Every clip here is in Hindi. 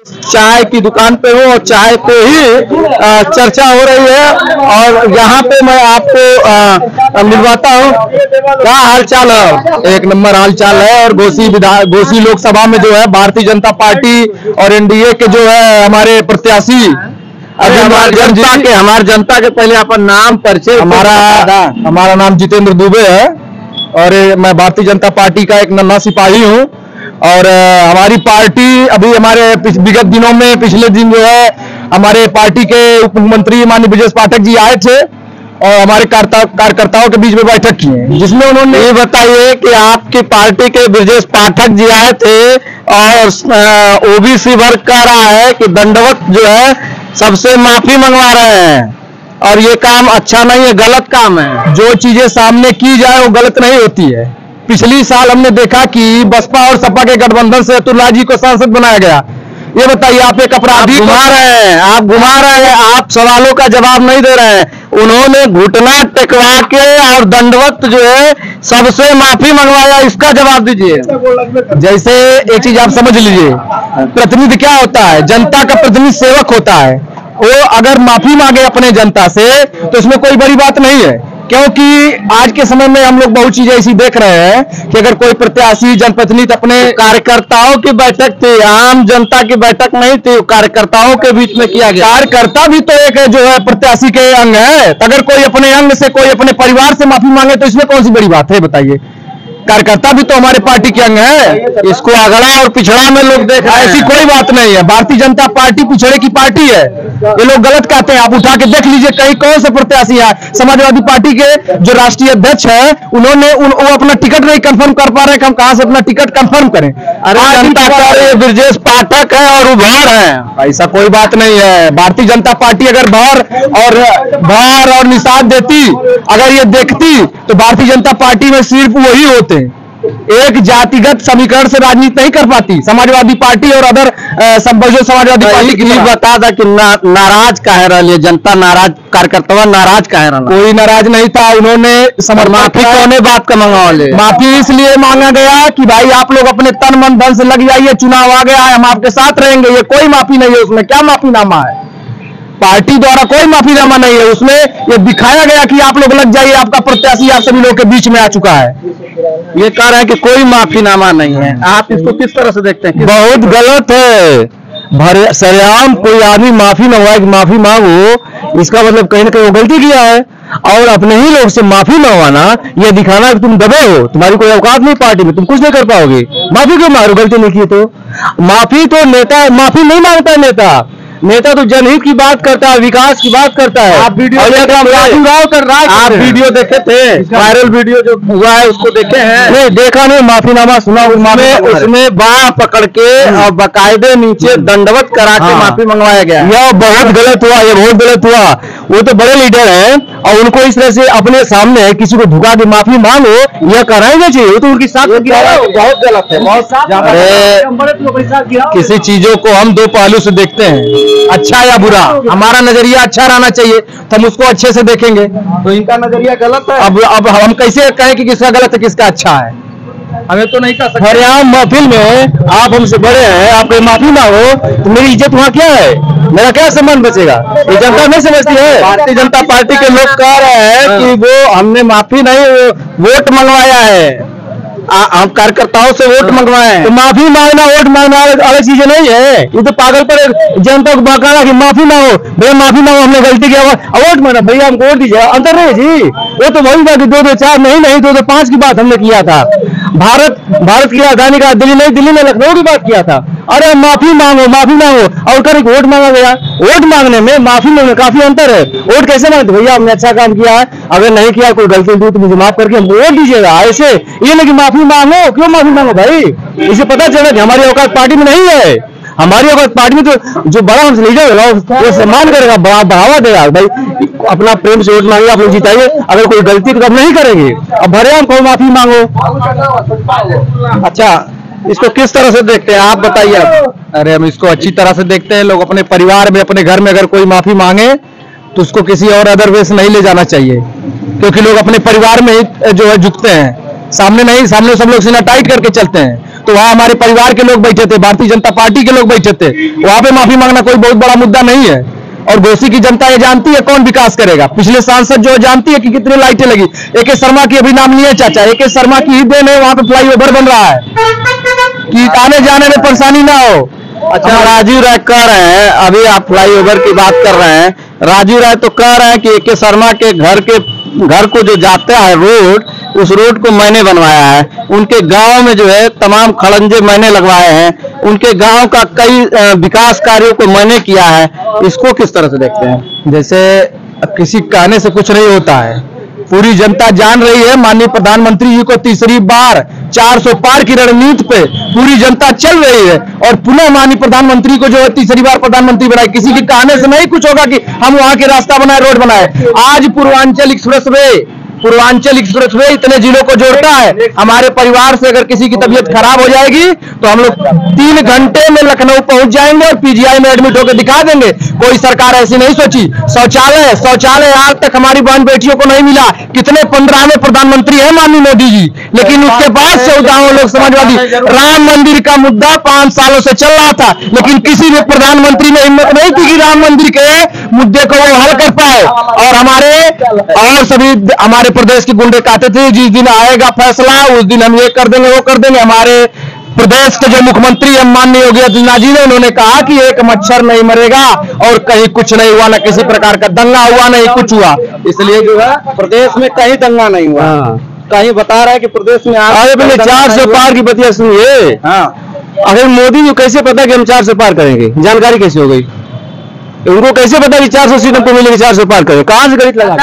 चाय की दुकान पे हूँ और चाय पे ही चर्चा हो रही है और यहाँ पे मैं आपको मिलवाता हूँ। क्या हाल चाल है? एक नंबर हाल चाल है। और घोसी लोकसभा में जो है भारतीय जनता पार्टी और एनडीए के जो है हमारे प्रत्याशी अभी हमारे जनता के पहले अपन नाम परिचय। हमारा नाम जितेंद्र दुबे है और मैं भारतीय जनता पार्टी का एक नन्हा सिपाही हूँ। और हमारी पार्टी अभी हमारे विगत दिनों में पिछले दिन जो है हमारे पार्टी के उप मुख्यमंत्री माननीय ब्रजेश पाठक जी आए थे और हमारे कार्यकर्ताओं के बीच में बैठक की है, जिसमें उन्होंने ये बताइए कि आपकी पार्टी के ब्रजेश पाठक जी आए थे और ओबीसी वर्ग कह रहा है कि दंडवत जो है सबसे माफी मंगवा रहे हैं और ये काम अच्छा नहीं है, गलत काम है। जो चीजें सामने की जाए वो गलत नहीं होती है। पिछली साल हमने देखा कि बसपा और सपा के गठबंधन से अतुल्ला जी को सांसद बनाया गया। ये बताइए, आप एक अपराधी घुमा रहे हैं, आप सवालों का जवाब नहीं दे रहे हैं। उन्होंने घुटना टेकवा के और दंडवत जो है सबसे माफी मंगवाया, इसका जवाब दीजिए। जैसे एक चीज आप समझ लीजिए, प्रतिनिधि क्या होता है? जनता का प्रतिनिधि सेवक होता है। वो अगर माफी मांगे अपने जनता से तो इसमें कोई बड़ी बात नहीं है, क्योंकि आज के समय में हम लोग बहुत चीजें ऐसी देख रहे हैं कि अगर कोई प्रत्याशी जनप्रतिनिधि अपने कार्यकर्ताओं की बैठक थी, आम जनता की बैठक नहीं थी, कार्यकर्ताओं के बीच में किया गया। कार्यकर्ता भी तो एक जो है प्रत्याशी के अंग है। अगर कोई अपने अंग से, कोई अपने परिवार से माफी मांगे तो इसमें कौन सी बड़ी बात है? बताइए। कार्यकर्ता भी तो हमारे पार्टी के अंग है। इसको अगड़ा और पिछड़ा में लोग देख रहे हैं। ऐसी कोई बात नहीं है। भारतीय जनता पार्टी पिछड़े की पार्टी है। ये लोग गलत कहते हैं। आप उठा के देख लीजिए कहीं कौन से प्रत्याशी है। समाजवादी पार्टी के जो राष्ट्रीय अध्यक्ष है उन्होंने वो अपना टिकट नहीं कंफर्म कर पा रहे हैं। हम कहां से अपना टिकट कंफर्म करें? अरे जनता का ब्रजेश पाठक है और उभार है, ऐसा कोई बात नहीं है। भारतीय जनता पार्टी अगर भार और निषाद देती, अगर ये देखती तो भारतीय जनता पार्टी में सिर्फ वही होते। एक जातिगत समीकरण से राजनीति नहीं कर पाती समाजवादी पार्टी और अदर समाजवादी पार्टी की। बता दा कि नाराज काहे रही जनता, नाराज कार्यकर्ता नाराज काहे रहा? कोई नाराज नहीं था। उन्होंने माफी कौने बात का मंगवा? माफी इसलिए मांगा गया कि भाई आप लोग अपने तन मन धन से लग जाइए, चुनाव आ गया है, हम आपके साथ रहेंगे। ये कोई माफी नहीं है। उसमें क्या माफीनामा है? पार्टी द्वारा कोई माफीनामा नहीं है। उसमें ये दिखाया गया कि आप लोग लग जाइए, आपका प्रत्याशी आप सभी लोगों के बीच में आ चुका है। ये कह रहे हैं कि कोई माफीनामा नहीं है। आप इसको किस तरह से देखते हैं? बहुत गलत है। सरेआम कोई आदमी माफी मंगवाए, माफी मांगो, इसका मतलब कहीं ना कहीं वो गलती किया है। और अपने ही लोग से माफी मंगवाना, ये दिखाना कि तुम दबे हो, तुम्हारी कोई औकात नहीं पार्टी में, तुम कुछ नहीं कर पाओगे। माफी क्यों मांगो? गलती नहीं की तो माफी तो नेता माफी नहीं मांगता है। नेता तो जनहित की बात करता है, विकास की बात करता है। आप वीडियो कर रहा है, आप वीडियो देखे थे? वायरल वीडियो जो हुआ है उसको देखे हैं? नहीं देखा नहीं। माफीनामा सुना उसमें बाह पकड़ के और बाकायदे नीचे दंडवत करा के माफी मंगवाया गया। यह बहुत गलत हुआ, ये बहुत गलत हुआ। वो तो बड़े लीडर हैं और उनको इस तरह से अपने सामने किसी को धुका के माफी मांगो, यह कराएंगे चाहिए। वो तो उनकी साथ बहुत गलत है। किसी चीजों को हम दो पहलू से देखते हैं, अच्छा या बुरा। हमारा नजरिया अच्छा रहना चाहिए तो हम उसको अच्छे से देखेंगे। तो इनका नजरिया गलत है। अब हम कैसे कहें कि किसका गलत है किसका अच्छा है? हमें तो नहीं कह सकते। यहाँ महफिल में आप हमसे बड़े हैं, आप माफी मांगो तो मेरी इज्जत वहाँ क्या है? मेरा क्या सम्मान बचेगा? ये जनता नहीं समझती है। भारतीय जनता पार्टी के लोग कह रहे हैं कि वो हमने माफी नहीं, वोट मंगवाया है। हम कार्यकर्ताओं से वोट मंगवाए हैं। तो माफी मांगना वोट मांगना अलग चीजें नहीं है। ये तो पागल पर जनता को बहकाना कि माफी मांगो। भैया माफी मांगो, हमने गलती किया, वोट मांगना भैया हमको वोट दीजिए। अंतर नहीं जी। वो तो वही था कि 2-2-4 नहीं 2-2-5 की बात हमने किया था। भारत की राजधानी का दिल्ली में लखनऊ की बात किया था। अरे माफी मांगो और कर वोट मांगा गया। वोट मांगने में माफी मांगने काफी अंतर है। वोट कैसे मांगते? भैया हमने अच्छा काम किया है, अगर नहीं किया कोई गलती हुई तो मुझे माफ करके हमको वोट दीजिएगा। ऐसे ये नहीं कि माफी मांगो। क्यों माफी मांगो भाई? इसे पता चला कि हमारी औकात पार्टी में नहीं है। हमारी औकात पार्टी में तो जो बड़ा हमसे लीडर होगा वो सम्मान करेगा, बढ़ावा देगा। भाई अपना प्रेम से वोट मांगे, आप लोग जिताइए। अगर कोई गलती तो नहीं करेंगे। अब भरे हम को माफी मांगो। अच्छा, इसको किस तरह से देखते हैं आप बताइए? अरे हम इसको अच्छी तरह से देखते हैं। लोग अपने परिवार में, अपने घर में अगर कोई माफी मांगे तो उसको किसी और अदर वे से नहीं ले जाना चाहिए, क्योंकि लोग अपने परिवार में ही जो है झुकते हैं, सामने नहीं। सामने सब लोग सीना टाइट करके चलते हैं। तो वहां हमारे परिवार के लोग बैठे थे, भारतीय जनता पार्टी के लोग बैठे थे। वहां पे माफी मांगना कोई बहुत बड़ा मुद्दा नहीं है। और घोसी की जनता ये जानती है कौन विकास करेगा। पिछले सांसद जो जानती है कि कितनी लाइटें लगी। AK शर्मा की अभी नाम नहीं है चाचा, AK शर्मा की ही देन है, वहां पे फ्लाईओवर बन रहा है कि आने जाने में परेशानी ना हो। अच्छा, राजीव राय कह रहे हैं, अभी आप फ्लाईओवर की बात कर रहे हैं, राजीव राय तो कह रहे हैं कि AK शर्मा के घर को जो जाता है रोड, उस रोड को मैंने बनवाया है। उनके गांव में जो है तमाम खड़ंजे मैंने लगवाए हैं, उनके गांव का कई विकास कार्यों को मैंने किया है। इसको किस तरह से देखते हैं? जैसे किसी कहने से कुछ नहीं होता है, पूरी जनता जान रही है। माननीय प्रधानमंत्री जी को तीसरी बार 400 पार की रणनीति पे पूरी जनता चल रही है और पुनः माननीय प्रधानमंत्री को जो है तीसरी बार प्रधानमंत्री बनाए। किसी के कहने से नहीं कुछ होगा कि हम वहां के रास्ता बनाए, रोड बनाए। आज पूर्वांचल एक्सप्रेसवे इतने जिलों को जोड़ता है। हमारे परिवार से अगर किसी की तबीयत खराब हो जाएगी तो हम लोग 3 घंटे में लखनऊ पहुंच जाएंगे और PGI में एडमिट होकर दिखा देंगे। कोई सरकार ऐसी नहीं सोची। शौचालय आज तक हमारी बहन बेटियों को नहीं मिला। कितने 15वें प्रधानमंत्री है माननीय मोदी जी, लेकिन उसके बाद 14 लोग समाजवादी। राम मंदिर का मुद्दा 5 सालों से चल रहा था, लेकिन किसी भी प्रधानमंत्री ने हिम्मत नहीं की कि राम मंदिर के मुद्दे को वो हल कर पाए। और सभी हमारे प्रदेश के गुंडे कहते थे जिस दिन आएगा फैसला उस दिन हम ये कर देंगे वो कर देंगे। हमारे प्रदेश के जो मुख्यमंत्री है माननीय योगी आदित्यनाथ जी ने, उन्होंने कहा कि एक मच्छर नहीं मरेगा और कहीं कुछ नहीं हुआ, न किसी प्रकार का दंगा हुआ, नहीं कुछ हुआ। इसलिए जो है प्रदेश में कहीं दंगा नहीं हुआ। कहीं बता रहा है कि प्रदेश में 400 पार की बतिया सुनिए। अगर मोदी जी कैसे पता कि हम 400 पार करेंगे? जानकारी कैसे हो गई उनको? कैसे पता कि 400 सीटों को मिलेगी 400 पार करें? कहां से गणित लगा?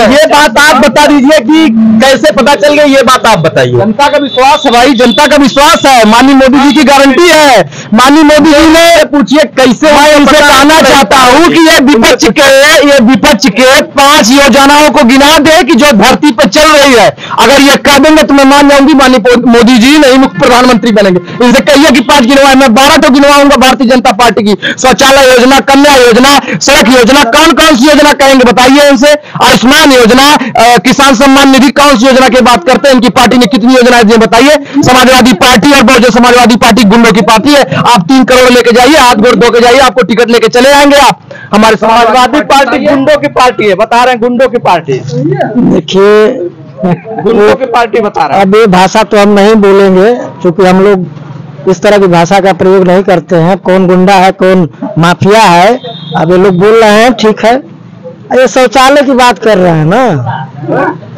ये बात आप बता दीजिए कि कैसे पता चल गई, ये बात आप बताइए। जनता का विश्वास है भाई, जनता का विश्वास है। माननीय मोदी जी की गारंटी है। माननीय मोदी जी ने पूछिए कैसे। मैं उनसे कहना चाहता हूँ कि ये विपक्ष के 5 योजनाओं को गिना दे कि जो धरती पर चल रही है। अगर ये कह देंगे तो मैं मान जाऊंगी माननीय मोदी जी नहीं मुख्य प्रधानमंत्री बनेंगे। इनसे कहिए कि 5 गिनवाए, मैं 12 तो गिनवाऊंगा भारतीय जनता पार्टी की। शौचालय योजना, कन्या योजना, सड़क योजना, कौन कौन सी योजना कहेंगे बताइए इनसे। आयुष्मान योजना, किसान सम्मान निधि, कौन सी योजना की बात करते हैं? इनकी पार्टी ने कितनी योजनाएं दी बताइए। समाजवादी पार्टी और बहुजन समाजवादी पार्टी गुंडों की पार्टी है। आप 3 करोड़ लेके जाइए, हाथ गोड़ धो के जाइए, आपको टिकट लेके चले आएंगे आप। हमारे समाजवादी पार्टी गुंडों की पार्टी है, बता रहे हैं गुंडों की पार्टी। देखिए गुंडों की पार्टी बता रहे हैं। अब ये भाषा तो हम नहीं बोलेंगे क्योंकि हम लोग इस तरह की भाषा का प्रयोग नहीं करते हैं। कौन गुंडा है कौन माफिया है, अब ये लोग बोल रहे हैं, ठीक है। ये शौचालय की बात कर रहे हैं ना,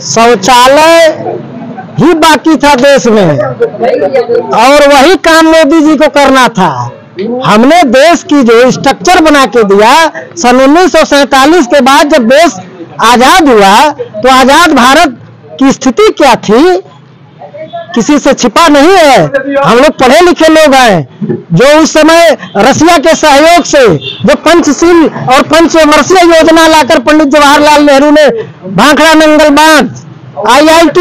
शौचालय ही बाकी था देश में और वही काम मोदी जी को करना था। हमने देश की जो स्ट्रक्चर बना के दिया सन 1947 के बाद जब देश आजाद हुआ तो आजाद भारत की स्थिति क्या थी किसी से छिपा नहीं है। हम लोग पढ़े लिखे लोग हैं जो उस समय रसिया के सहयोग से जो पंचशील और पंचवर्षीय योजना लाकर पंडित जवाहरलाल नेहरू ने भाखड़ा नंगल बांध, IIT,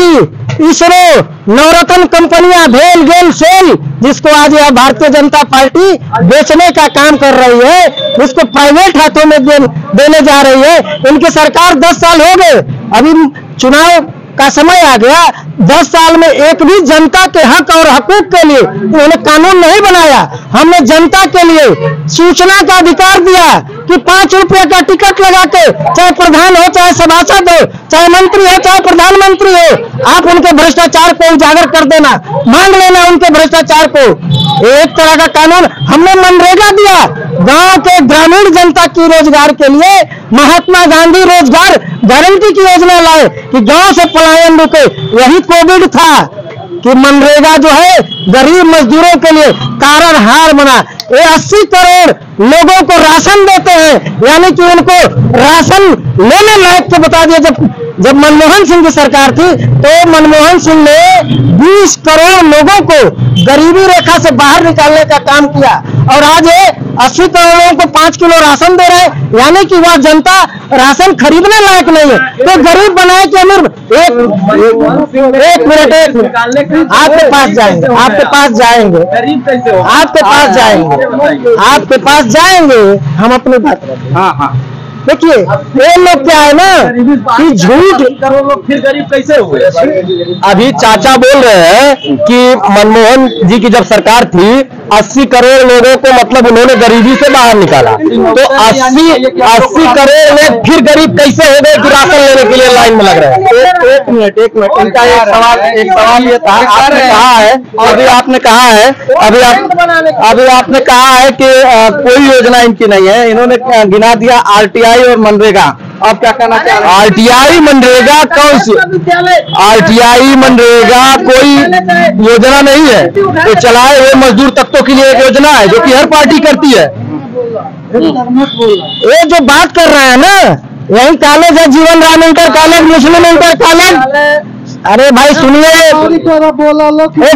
इसरो, नवरत्न कंपनियां, भेल गेल सेल, जिसको आज यह भारतीय जनता पार्टी बेचने का काम कर रही है, उसको प्राइवेट हाथों में देने जा रही है। इनकी सरकार 10 साल हो गए, अभी चुनाव का समय आ गया। 10 साल में एक भी जनता के हक और हकूक के लिए उन्होंने कानून नहीं बनाया। हमने जनता के लिए सूचना का अधिकार दिया कि 5 रुपए का टिकट लगा के चाहे प्रधान हो, चाहे सभासद हो, चाहे मंत्री हो, चाहे प्रधानमंत्री हो, आप उनके भ्रष्टाचार को उजागर कर देना, मांग लेना उनके भ्रष्टाचार को। एक तरह का कानून हमने मनरेगा दिया, गांव के ग्रामीण जनता की रोजगार के लिए महात्मा गांधी रोजगार गारंटी की योजना लाए कि गांव से पलायन रुके। यही कोविड था कि मनरेगा जो है गरीब मजदूरों के लिए कारण हार बना। ये 80 करोड़ लोगों को राशन देते हैं, यानी कि उनको राशन लेने लायक तो बता दिया। जब मनमोहन सिंह की सरकार थी तो मनमोहन सिंह ने 20 करोड़ लोगों को गरीबी रेखा से बाहर निकालने का काम किया और आज 80 करोड़ लोगों को 5 किलो राशन दे रहे हैं, यानी कि वह जनता राशन खरीदने लायक नहीं है। तो गरीब बनाए कि अमीर। एक मिनट आपके पास जाएंगे, आपके पास जाएंगे, आपके पास जाएंगे, आपके पास जाएंगे, हम अपनी बात करेंगे। हाँ हाँ देखिए ये लोग क्या है ना कि झूठ करोड़ लोग फिर गरीब कैसे हुए? अभी चाचा बोल रहे हैं कि मनमोहन जी की जब सरकार थी 80 करोड़ लोगों को मतलब उन्होंने गरीबी से बाहर निकाला, तो 80 करोड़ में फिर गरीब कैसे हो गए कि राशन लेने के लिए लाइन में लग रहे हैं? एक मिनट इनका एक सवाल ये था, आपने कहा है अभी आपने कहा है कि कोई योजना इनकी नहीं है, इन्होंने गिना दिया आरटीआई और मनरेगा। अब क्या कहना चाह रहे हैं? आरटीआई मनरेगा कौन सी? आरटीआई मनरेगा कोई योजना नहीं है, तो चलाए हुए मजदूर तख्तों के लिए एक योजना है जो कि हर पार्टी करती है। ये जो बात कर रहे हैं ना, यही कॉलेज है जीवन राम इंटर कॉलेज, मुस्लिम इंटर कॉलेज। अरे भाई सुनिए,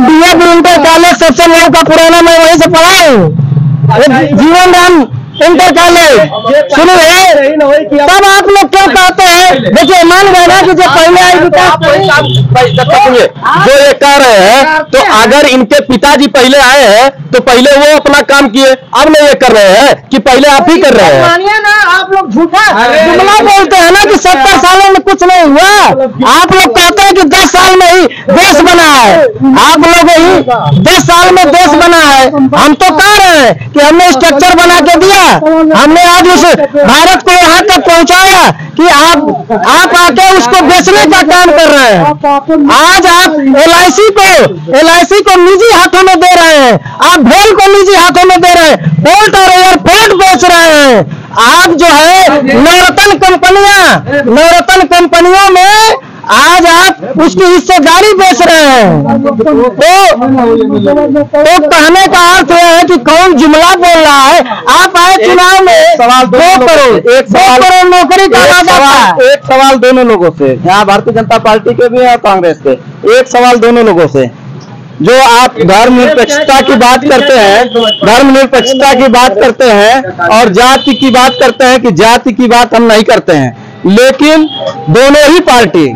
DAV इंटर कॉलेज सबसे नया का पुराना, मैं वहीं से पढ़ा हूँ, जीवन राम इंटर कॉलेज। सुनिए, तब आप लोग क्यों कहते हैं? देखिए मान गए ना कि जो पहले आई सुनिए, जो ये कह रहे हैं, तो अगर इनके पिताजी पहले आए हैं तो पहले वो अपना काम किए, अब नहीं ये कर रहे हैं कि पहले आप ही कर रहे हैं। मानिए ना, आप लोग झूठा जुमला बोलते हैं ना कि 70 सालों में कुछ नहीं हुआ। आप लोग कहते हैं कि 10 साल में ही देश बना है, आप लोग ही 10 साल में देश बना है। हम तो कह रहे हैं कि हमने स्ट्रक्चर बना के दिया, हमने आज उस भारत को यहाँ तक पहुँचाया कि आप आके उसको बेचने का काम कर रहे हैं। आज आप LIC को निजी हाथों में दे रहे हैं, आप भेल को निजी हाथों में दे रहे हैं, बोल्ट और एयरपोर्ट बेच रहे हैं। आप जो है नवरत्न कंपनियों में आज आप उसकी हिस्सेदारी बेच रहे हैं। तो कहने का अर्थ यह है कि कौन जुमला बोल रहा है। आप आए चुनाव में 2 करोड़ नौकरी का वादा था। एक सवाल दोनों लोगों से, यहाँ भारतीय जनता पार्टी के भी है, कांग्रेस के, एक सवाल दोनों लोगों से। जो आप धर्मनिरपेक्षता की बात करते हैं और जाति की बात करते हैं कि जाति की बात हम नहीं करते हैं, लेकिन दोनों ही पार्टी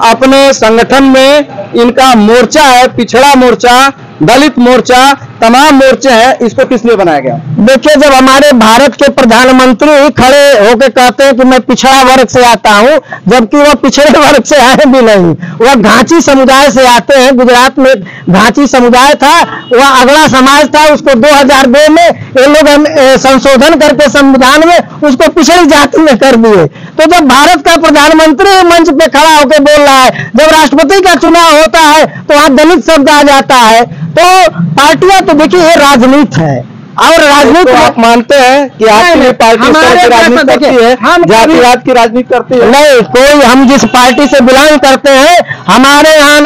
अपने संगठन में, इनका मोर्चा है, पिछड़ा मोर्चा, दलित मोर्चा, तमाम मोर्चे हैं, इसको किस लिए बनाया गया? देखिए, जब हमारे भारत के प्रधानमंत्री खड़े होकर कहते हैं कि मैं पिछड़ा वर्ग से आता हूं, जबकि वह पिछड़े वर्ग से आए भी नहीं, वह घांची समुदाय से आते हैं। गुजरात में घांची समुदाय था, वह अगला समाज था, उसको 2002 में ये लोग संशोधन करके संविधान में उसको पिछड़ी जाति में कर दिए। तो जब भारत का प्रधानमंत्री मंच पे खड़ा होकर बोल रहा है, जब राष्ट्रपति का चुनाव होता है तो वहां दलित शब्द आ जाता है। तो पार्टियां तो देखिए ये राजनीति है, और राजनीति आप मानते हैं कि आपकी पार्टी राजनीति करती है, जातिवाद की राजनीति करती है? नहीं, कोई, हम जिस पार्टी से बिलोंग करते हैं, हमारे यहाँ